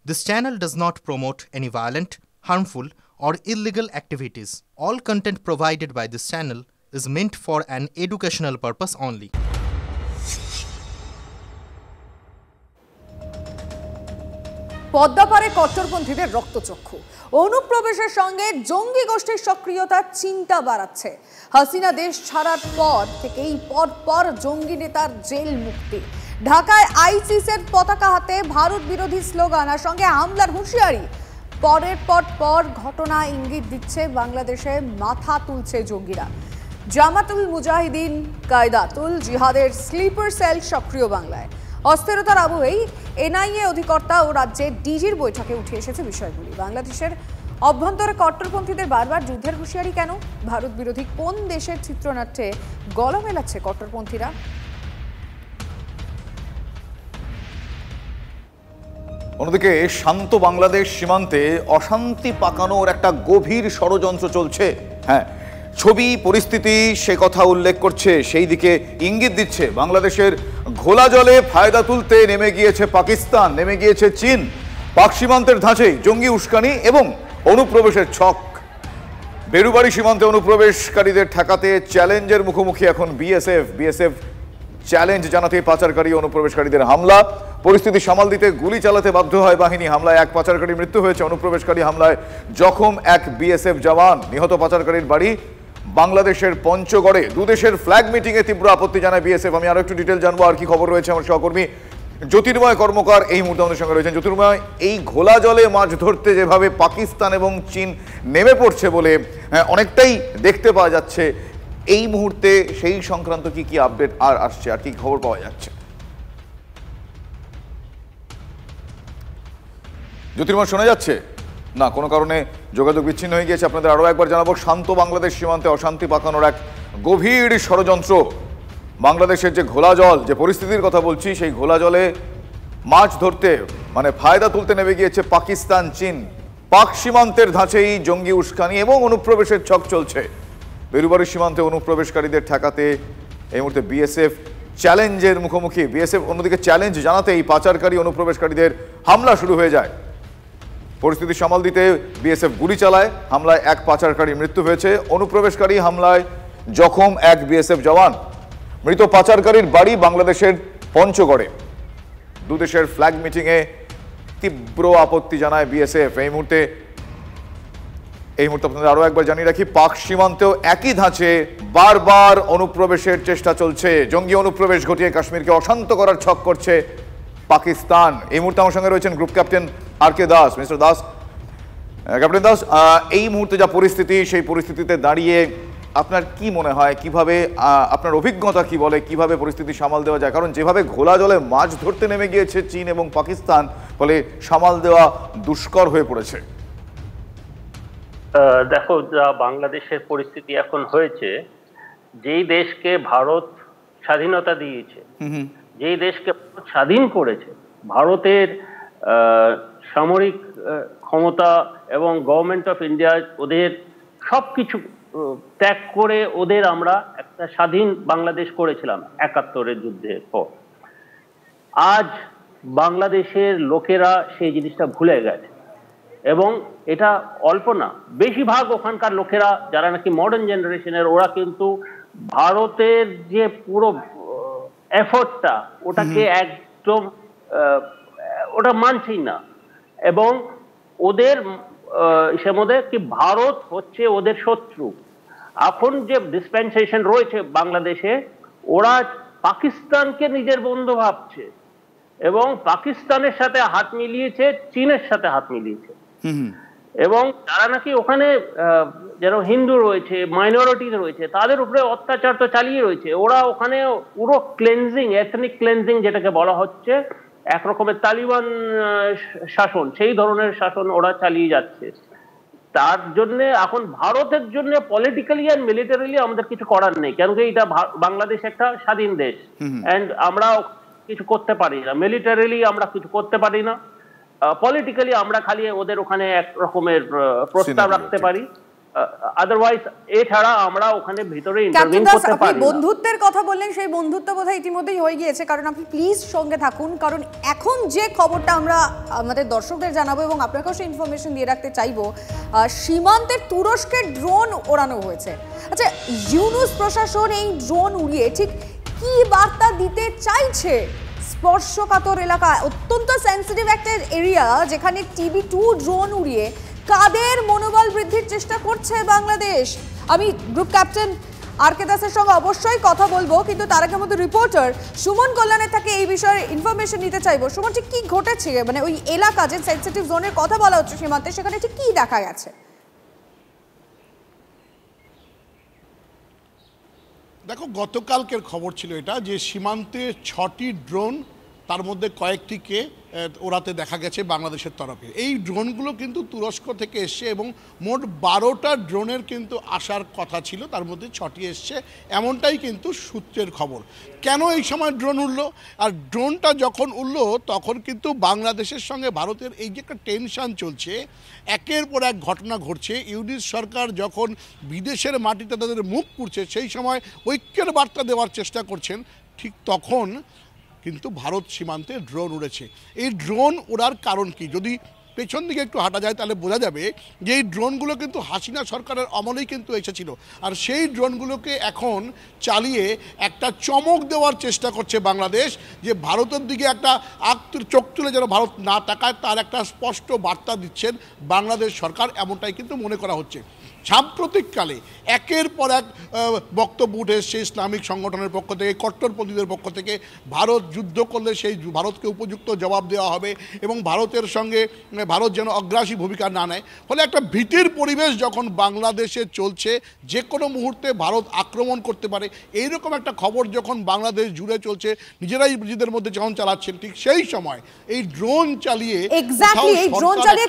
This channel does not promote any violent, harmful, or illegal activities. All content provided by this channel is meant for an educational purpose only. পদ্মাপাড়ে কট্টরপন্থীদের রক্তচক্ষু অনুপ্রবেশের সঙ্গে জঙ্গি গোষ্ঠীর সক্রিয়তার চিন্তা বাড়াচ্ছে। হাসিনা দেশ ছাড়ার পর থেকেই পরপর জঙ্গি নেতার জেল মুক্তি, ঢাকায় আইসিসের পতাকা হাতে ভারত বিরোধী স্লোগান আর সঙ্গে হামলার হুঁশিয়ারি। পরের পর ঘটনা ইঙ্গিত দিচ্ছে বাংলাদেশে মাথা তুলছে জঙ্গিরা। জামাতুল মুজাহিদিন, কায়দাতুল জিহাদের স্লিপার সেল সক্রিয় বাংলায়। অস্থিরতার আবহেই এনআইএ অধিকর্তা ও রাজ্যে ডিজির বৈঠকে উঠে এসেছে বিষয়গুলি। বাংলাদেশের অভ্যন্তরে কট্টরপন্থীদের বারবার যুদ্ধের হুঁশিয়ারি কেন? ভারত বিরোধী কোন দেশের চিত্রনাট্যে গলা মেলাচ্ছে কট্টরপন্থীরা? অন্যদিকে শান্ত বাংলাদেশ সীমান্তে অশান্তি পাকানোর একটা গভীর ষড়যন্ত্র চলছে। হ্যাঁ, ছবি পরিস্থিতি সে কথা উল্লেখ করছে, সেই দিকে ইঙ্গিত দিচ্ছে। বাংলাদেশের ঘোলা জলে ফায়দা তুলতে নেমে গিয়েছে পাকিস্তান, নেমে গিয়েছে চীন। পাক সীমান্তের ধাঁচেই জঙ্গি উস্কানি এবং অনুপ্রবেশের ছক। বেরুবাড়ি সীমান্তে অনুপ্রবেশকারীদের ঠেকাতে চ্যালেঞ্জের মুখোমুখি এখন বিএসএফ চ্যালেঞ্জ জানাতে পাচারকারী অনুপ্রবেশকারীদের হামলা। পরিস্থিতি সামাল দিতে গুলি চালাতে বাধ্য হয় বাহিনী। হামলায় এক পাচারকারী মৃত্যু হয়েছে। অনুপ্রবেশকারী হামলায় জখম এক বিএসএফ জওয়ান। নিহত পাচারকারীর বাড়ি বাংলাদেশের পঞ্চগড়ে। দুদেশের ফ্ল্যাগ মিটিংয়ে তীব্র আপত্তি জানায় বিএসএফ। আমি আরো একটু ডিটেল জানবো আর কি খবর রয়েছে। আমার সহকর্মী জ্যোতির্ময় কর্মকার এই মুহূর্তে আমাদের সঙ্গে রয়েছেন। জ্যোতির্ময়, এই ঘোলা জলে মাছ ধরতে যেভাবে পাকিস্তান এবং চীন নেমে পড়ছে বলে অনেকটাই দেখতে পাওয়া যাচ্ছে, এই মুহূর্তে সেই সংক্রান্ত কি আপডেট আর আসছে, আর কি খবর পাওয়া যাচ্ছে? জ্যোতির্ময়, শোনা যাচ্ছে না? কোনো কারণে যোগাযোগ বিচ্ছিন্ন হয়ে গিয়েছে। আপনাদের আরো একবার জানাবো, শান্ত বাংলাদেশ সীমান্তে অশান্তি পাকানোর এক গভীর ষড়যন্ত্র। বাংলাদেশের যে ঘোলা জল, যে পরিস্থিতির কথা বলছি, সেই ঘোলা জলে মাছ ধরতে ফায়দা তুলতে নেমে গিয়েছে পাকিস্তান চীন। পাক সীমান্তের ধাঁচেই জঙ্গি উস্কানি এবং অনুপ্রবেশের ছক চলছে। বেরুবাড়ি সীমান্তে অনুপ্রবেশকারীদের ঠেকাতে এই মুহূর্তে বিএসএফ চ্যালেঞ্জের মুখোমুখি। বিএসএফ অন্যদিকে চ্যালেঞ্জ জানাতে এই পাচারকারী অনুপ্রবেশকারীদের হামলা শুরু হয়ে যায়। পরিস্থিতি সামাল দিতে বিএসএফ গুলি চালায়। হামলায় এক পাচারকারী মৃত্যু হয়েছে। অনুপ্রবেশকারী হামলায় জখম এক বিএসএফ জওয়ান। মৃত পাচারকারীর বাড়ি বাংলাদেশের পঞ্চগড়ে। দুদেশের ফ্ল্যাগ মিটিংয়ে তীব্র আপত্তি জানায় বিএসএফ। এই মুহূর্তে আপনাদের আরো একবার জানিয়ে রাখি, পাক সীমান্তেও একই ধাঁচে বারবার অনুপ্রবেশের চেষ্টা চলছে। জঙ্গি অনুপ্রবেশ ঘটিয়ে কাশ্মীরকে অশান্ত করার ছক করছে পাকিস্তান। এই মুহূর্তে আমার সঙ্গে রয়েছেন গ্রুপ ক্যাপ্টেন আর কে দাস। মিস্টার দাস, ক্যাপ্টেন দাস, এই মুহূর্তে যা পরিস্থিতি, সেই পরিস্থিতিতে দাঁড়িয়ে আপনার কি মনে হয়, কিভাবে আপনার অভিজ্ঞতা কি বলে, কিভাবে পরিস্থিতি সামাল দেওয়া যায়? কারণ যেভাবে ঘোলা জলে মাছ ধরতে নেমে গিয়েছে চীন এবং পাকিস্তান, ফলে সামাল দেওয়া দুষ্কর হয়ে পড়েছে। দেখো, যা বাংলাদেশের পরিস্থিতি এখন হয়েছে, যেই দেশকে ভারত স্বাধীনতা দিয়েছে, যেই দেশকে স্বাধীন করেছে, ভারতের সামরিক ক্ষমতা এবং গভর্নমেন্ট অফ ইন্ডিয়া ওদের সবকিছু ত্যাগ করে ওদের আমরা একটা স্বাধীন বাংলাদেশ করেছিলাম ৭১-এর যুদ্ধের পর। আজ বাংলাদেশের লোকেরা সেই জিনিসটা ভুলে গেছে এবং এটা অল্প না, বেশিরভাগ ওখানকার লোকেরা যারা নাকি মডার্ন জেনারেশনের, ওরা কিন্তু ভারতের যে পুরো এফোর্টটা ওটাকে একদম ওটা মানছেই না। এবং ওদের সে মধ্যে কি ভারত হচ্ছে ওদের শত্রু। এখন যে ডিসপেন্সেশন রয়েছে বাংলাদেশে, ওরা পাকিস্তানকে নিজের বন্ধু ভাবছে এবং পাকিস্তানের সাথে হাত মিলিয়েছে, চীনের সাথে হাত মিলিয়েছে। এবং যারা নাকি ওখানে যারা হিন্দু রয়েছে, মাইনরিটি রয়েছে, তাদের উপরে অত্যাচার তো চালিয়ে রয়েছে। ওরা ওখানে পুরো ক্লেনজিং, এথনিক ক্লেনজিং যেটাকে বলা হচ্ছে, একরকমের তালিবান শাসন, সেই ধরনের শাসন ওরা চালিয়ে যাচ্ছে। তার জন্য এখন ভারতের জন্য পলিটিক্যালি আর মিলিটারিলি আমাদের কিছু করার নেই, কেন কি এটা বাংলাদেশ একটা স্বাধীন দেশ এন্ড আমরা কিছু করতে পারি না। মিলিটারিলি আমরা কিছু করতে পারি না, পলিটিক্যালি আমরা খালি ওদের ওখানে এক রকমের প্রস্তাব রাখতে পারি আদারওয়াইজ এছাড়া আমরা ওখানে ভিতরে ইন্টারভিউ করতে পারি না। বন্ধুত্বের কথা বললেন, সেই বন্ধুত্ব বোধহয় ইতিমধ্যেই হয়ে গিয়েছে, কারণ আপনি প্লিজ সঙ্গে থাকুন, কারণ এখন যে খবরটা আমরা আমাদের দর্শকদের জানাবো এবং আপনাকেও সেই ইনফরমেশন দিয়ে রাখতে চাইবো, সীমান্তে তুরস্কের ড্রোন ওড়ানো হয়েছে। আচ্ছা, ইউনুস প্রশাসন এই ড্রোন উড়িয়ে ঠিক কি বার্তা দিতে চাইছে? স্পর্শকাতর এলাকা, অত্যন্ত সেন্সিটিভ একটা এরিয়া, যেখানে TB2 ড্রোন উড়িয়ে কাদের মনোবল বৃদ্ধির চেষ্টা করছে বাংলাদেশ? আমি গ্রুপ ক্যাপ্টেন আর.কে দাসের সঙ্গে অবশ্যই কথা বলবো, কিন্তু তার আগে আমাদের রিপোর্টার সুমন কল্যাণের থেকে এই বিষয়ে ইনফরমেশন নিতে চাইবো। সুমন, ঠিক কি ঘটেছে? মানে ওই এলাকা যে সেন্সিটিভ জোনের কথা বলা হচ্ছে সীমান্তে, সেখানে ঠিক কি দেখা গেছে? দেখো, গতকালকের খবর ছিল এটা যে সীমান্তে 6টি ড্রোন, তার মধ্যে কয়েকটিকে ওড়াতে দেখা গেছে বাংলাদেশের তরফে। এই ড্রোনগুলো কিন্তু তুরস্ক থেকে এসছে এবং মোট 12টা ড্রোনের কিন্তু আসার কথা ছিল, তার মধ্যে 6টি এসছে, এমনটাই কিন্তু সূত্রের খবর। কেন এই সময় ড্রোন উড়লো? আর ড্রোনটা যখন উড়লো তখন কিন্তু বাংলাদেশের সঙ্গে ভারতের এই যে একটা টেনশন চলছে, একের পর এক ঘটনা ঘটছে। ইউনিস সরকার যখন বিদেশের মাটিতে তাদের মুখ পুড়ছে, সেই সময় ঐক্যের বার্তা দেওয়ার চেষ্টা করছেন, ঠিক তখন কিন্তু ভারত সীমান্তে ড্রোন উড়েছে। এই ড্রোন ওড়ার কারণ কি? যদি পেছন দিকে একটু হাঁটা যায় তাহলে বোঝা যাবে যে এই ড্রোনগুলো কিন্তু হাসিনা সরকারের আমলেই কিন্তু এসেছিল, আর সেই ড্রোনগুলোকে এখন চালিয়ে একটা চমক দেওয়ার চেষ্টা করছে বাংলাদেশ, যে ভারতের দিকে একটা চোখ তুলে যেন ভারত না তাকায়, তার একটা স্পষ্ট বার্তা দিচ্ছেন বাংলাদেশ সরকার, এমনটাই কিন্তু মনে করা হচ্ছে। সাম্প্রতিককালে একের পর এক বক্তব্য উঠে এসছে ইসলামিক সংগঠনের পক্ষ থেকে, কট্টরপন্থীদের পক্ষ থেকে, ভারত যুদ্ধ করলে সেই ভারতকে উপযুক্ত জবাব দেওয়া হবে এবং ভারতের সঙ্গে ভারত যেন অগ্রাসী ভূমিকা না নেয়। ফলে একটা ভীতির পরিবেশ যখন বাংলাদেশে চলছে, যে কোনো মুহূর্তে ভারত আক্রমণ করতে পারে, এইরকম একটা খবর যখন বাংলাদেশ জুড়ে চলছে, নিজেরাই নিজেদের মধ্যে যখন চালাচ্ছেন, ঠিক সেই সময় এই ড্রোন চালিয়ে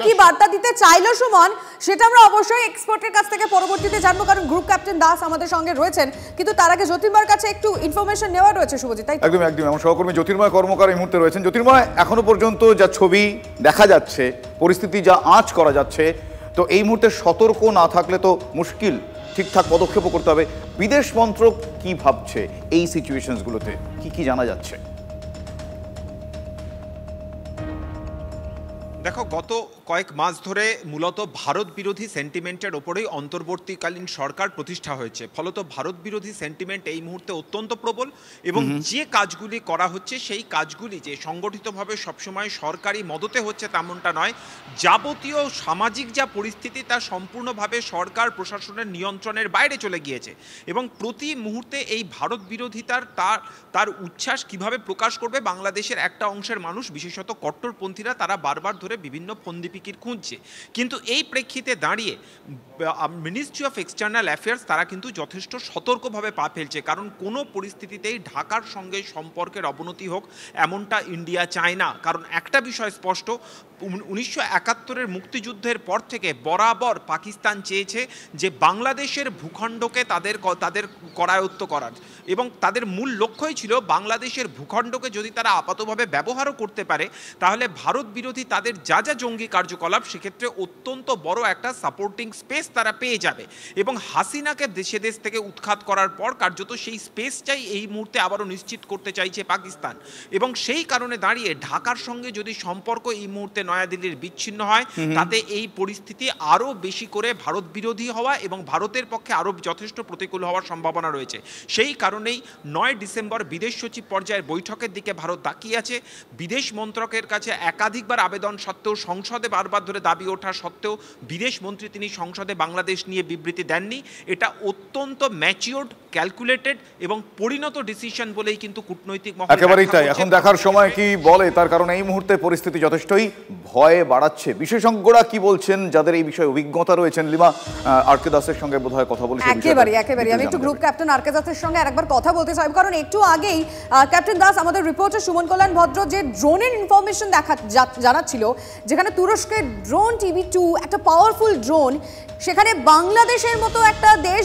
কি বার্তা দিতে চাইলো সুমন, সেটা আমরা অবশ্যই এক্সপার্টের কাছ থেকে পরবর্তীতে জানবো, কারণ গ্রুপ ক্যাপ্টেন দাস আমাদের সঙ্গে রয়েছেন। কিন্তু তার আগে জ্যোতির্ময়ের কাছে একটু ইনফরমেশন নেওয়া রয়েছে। শুভজিৎ, তাই একদম একদম আমার সহকর্মী জ্যোতির্ময় কর্মকার এই মুহূর্তে রয়েছেন। জ্যোতির্ময়, এখনো পর্যন্ত যা ছবি দেখা যাচ্ছে, পরিস্থিতি যা আঁচ করা যাচ্ছে, তো এই মুহূর্তে সতর্ক না থাকলে তো মুশকিল, ঠিকঠাক পদক্ষেপও করতে হবে। বিদেশ মন্ত্রক কি ভাবছে এই সিচুয়েশনসগুলোতে, কি জানা যাচ্ছে? দেখো, গত কয়েক মাস ধরে মূলত ভারত বিরোধী সেন্টিমেন্টের ওপরেই অন্তর্বর্তীকালীন সরকার প্রতিষ্ঠা হয়েছে। ফলত ভারত বিরোধী সেন্টিমেন্ট এই মুহূর্তে অত্যন্ত প্রবল এবং যে কাজগুলি করা হচ্ছে সেই কাজগুলি যে সংগঠিতভাবে সবসময় সরকারি মদতে হচ্ছে তেমনটা নয়। যাবতীয় সামাজিক যা পরিস্থিতি তা সম্পূর্ণভাবে সরকার প্রশাসনের নিয়ন্ত্রণের বাইরে চলে গিয়েছে এবং প্রতি মুহূর্তে এই ভারত বিরোধিতার তার উচ্ছ্বাস কিভাবে প্রকাশ করবে বাংলাদেশের একটা অংশের মানুষ, বিশেষত কট্টরপন্থীরা, তারা বারবার ধরে বিভিন্ন ফন্দিপিকির খুঁজছে। কিন্তু এই প্রেক্ষিতে দাঁড়িয়ে মিনিস্ট্রি অফ এক্সটার্নাল অ্যাফেয়ার্স তারা কিন্তু যথেষ্ট সতর্কভাবে পা ফেলছে, কারণ কোনো পরিস্থিতিতেই ঢাকার সঙ্গে সম্পর্কের অবনতি হোক এমনটা ইন্ডিয়া চায় না। কারণ একটা বিষয় স্পষ্ট, 1971-এর মুক্তিযুদ্ধের পর থেকে বরাবর পাকিস্তান চেয়েছে যে বাংলাদেশের ভূখণ্ডকে তাদের করায়ত্ত করার, এবং তাদের মূল লক্ষ্যই ছিল বাংলাদেশের ভূখণ্ডকে যদি তারা আপাতভাবে ব্যবহারও করতে পারে, তাহলে ভারত বিরোধী তাদের যা যা জঙ্গি কার্যকলাপ, সেক্ষেত্রে অত্যন্ত বড় একটা সাপোর্টিং স্পেস তারা পেয়ে যাবে। এবং হাসিনাকে দেশ থেকে উৎখাত করার পর কার্যত সেই স্পেসটাই এই মুহূর্তে আবারও নিশ্চিত করতে চাইছে পাকিস্তান। এবং সেই কারণে দাঁড়িয়ে ঢাকার সঙ্গে যদি সম্পর্ক এই মুহূর্তে নয়াদিল্লির বিচ্ছিন্ন হয়, তাতে এই পরিস্থিতি আরও বেশি করে ভারত বিরোধী হওয়া এবং ভারতের পক্ষে আরও যথেষ্ট প্রতিকূল হওয়ার সম্ভাবনা রয়েছে। সেই কারণেই 9 ডিসেম্বর বিদেশ সচিব পর্যায়ের বৈঠকের দিকে ভারত তাকিয়ে আছে। বিদেশ মন্ত্রকের কাছে একাধিকবার আবেদন সত্ত্বেও, সংসদে বারবার ধরে দাবি ওঠা সত্ত্বেও বিদেশ মন্ত্রী তিনি সংসদে বাংলাদেশ নিয়ে বিবৃতি দেননি। এটা অত্যন্ত ম্যাচিওর্ড, ক্যালকুলেটেড এবং পরিণত ডিসিশন বলেই কিন্তু কূটনৈতিক মহল একেবারেই তাই। এখন দেখার সময় কি বলে, তার কারণ এই মুহূর্তে পরিস্থিতি যথেষ্টই ভয়ে বাড়াচ্ছে। বিশেষজ্ঞরা কি বলছেন, যাদের এই বিষয়ে অভিজ্ঞতা রয়েছেন, লিমা আর.কে দাসের সঙ্গে বোধহয় কথা বলে একেবারে আমি একটু গ্রুপ ক্যাপ্টেন আর.কে দাসের সঙ্গে আরেকবার কথা বলতে চাই, কারণ একটু আগেই ক্যাপ্টেন দাস আমাদের রিপোর্টার সুমন কল্যাণ ভদ্র যে ড্রোনের ইনফরমেশন জানাচ্ছিল, যেখানে তুরস্কের ড্রোন TB2 একটা পাওয়ারফুল ড্রোন, সেখানে বাংলাদেশের মতো একটা দেশ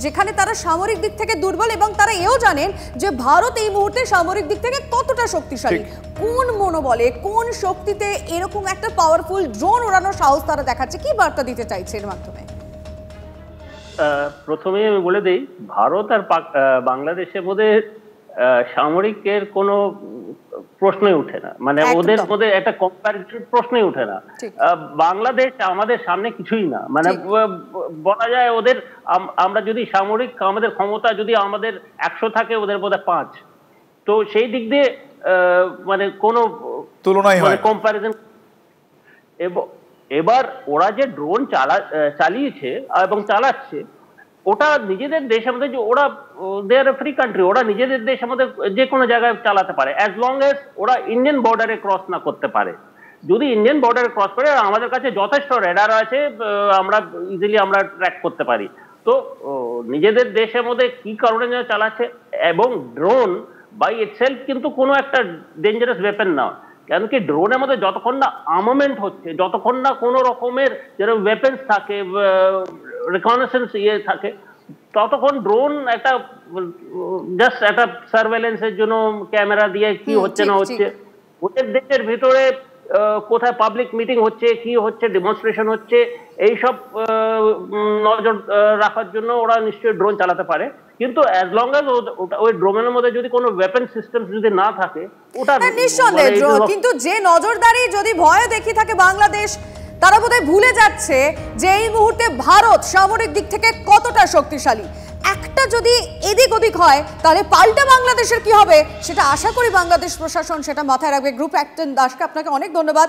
যেখানে তারা সামরিক দিক থেকে দুর্বল এবং তারা এও জানেন যে ভারত এই মুহূর্তে সামরিক দিক থেকে কতটা শক্তিশালী, কোন মনোবলে, কোন শক্তিতে এরকম একটা পাওয়ারফুল ড্রোন ওড়ানোর সাহস তারা দেখাচ্ছে, কি বার্তা দিতে চাইছে এর মাধ্যমে? প্রথমেই আমি বলে দেই, ভারত আর বাংলাদেশের মধ্যে সামরিকের কোনো প্রশ্নই ওঠে না, মানে ওদের মধ্যে একটা কম্পারিজন প্রশ্নই ওঠে না। বাংলাদেশ আমাদের সামনে কিছুই না, মানে বলা যায় ওদের, আমরা যদি সামরিক আমাদের ক্ষমতা যদি আমাদের 100 থাকে, ওদের বোধহয় 5। তো সেই দিক দিয়ে মানে কোনো তুলনাই হয় কম্পারিজন। এবার ওরা যে ড্রোন চালিয়েছে এবং চালাচ্ছে, ওটা নিজেদের দেশের মধ্যে, যে ওরা দে আর ফ্রি কান্ট্রি, ওরা নিজেদের দেশের মধ্যে যে কোনো জায়গায় চালাতে পারে, অ্যাজ লং এজ ওরা ইন্ডিয়ান বর্ডারে ক্রস না করতে পারে। যদি ইন্ডিয়ান বর্ডারে ক্রস করে, আমাদের কাছে যথেষ্ট রেডার আছে, আমরা ইজিলি আমরা ট্র্যাক করতে পারি। তো নিজেদের দেশের মধ্যে কি কারণে চালাচ্ছে, এবং ড্রোন বাই ইটসেলফ কিন্তু কোনো একটা ডেঞ্জারাস ওয়েপেন না, কেন কি ড্রোনের মধ্যে যতক্ষণ না আর্মামেন্ট হচ্ছে, যতক্ষণ না কোনো রকমের যেরকম ওয়েপেন্স থাকে, রিকগনিশন্স থাকে, ততক্ষণ ড্রোন একটা জাস্ট একটা সার্ভেলেন্সের জন্য ক্যামেরা দিয়ে কি হচ্ছে না হচ্ছে, ওদের দেশের ভিতরে কোথায় পাবলিক মিটিং হচ্ছে, কি হচ্ছে, ডেমনস্ট্রেশন হচ্ছে, এইসব নজর রাখার জন্য ওরা নিশ্চয়ই ড্রোন চালাতে পারে। কিন্তু অ্যাজ লং এজ ওই ড্রোনের মধ্যে যদি কোনো ওয়েপন সিস্টেম যদি না থাকে, ওটা নিঃসন্দেহে। কিন্তু যে নজরদারি যদি ভয় দেখি থাকে বাংলাদেশ, তারা বোধহয় ভুলে যাচ্ছে যে এই মুহূর্তে ভারত সামরিক দিক থেকে কতটা শক্তিশালী। একটা যদি এদিক ওদিক হয়, তাহলে পাল্টা বাংলাদেশের কি হবে, সেটা আশা করি বাংলাদেশ প্রশাসন সেটা মাথায় রাখবে। গ্রুপ ক্যাপ্টেন দাসকে আপনাকে অনেক ধন্যবাদ।